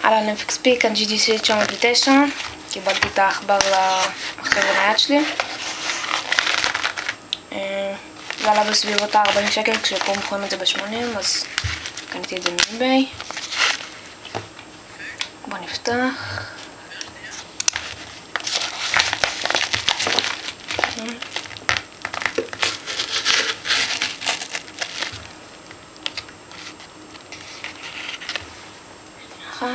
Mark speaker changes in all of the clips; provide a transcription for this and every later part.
Speaker 1: אהלן FXP, כאן GTC 909. קיבלתי את העכבר למחשב הנייד שלי. זה עלה בסביבות ה-40 שקל, כשפה מוכרים את זה ב-80, אז קניתי את זה מאיביי. בוא נפתח. אחת.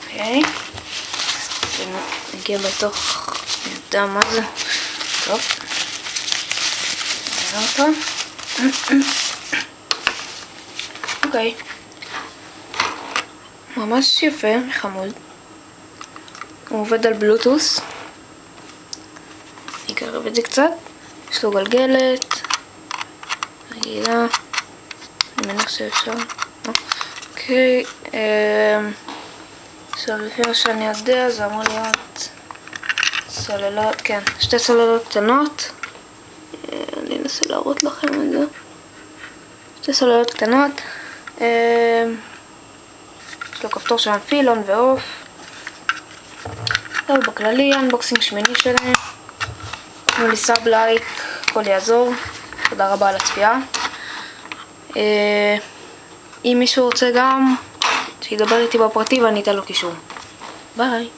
Speaker 1: אוקיי. נגיע בתוך, אני יודע מה זה. טוב. נראה אותו. אוקיי. ממש יפה וחמוד. הוא עובד על בלוטוס. אני אקרב את זה קצת. יש לו גלגלת. רגילה. אני מניח שאפשר. אוקיי. עכשיו לפי מה שאני יודע זה אמור להיות סוללות, כן, שתי סוללות קטנות. אני אנסה להראות לכם את זה. שתי סוללות קטנות. יש לו כפתור שם פיל, און ואוף. זהו בכללי, אנבוקסינג שמיני שלהם. תנו לי סאב לייק, הכל יעזור. תודה רבה על הצפייה. אם מישהו רוצה גם שידבר איתי בפרטי ואני אתן לו קישור. ביי.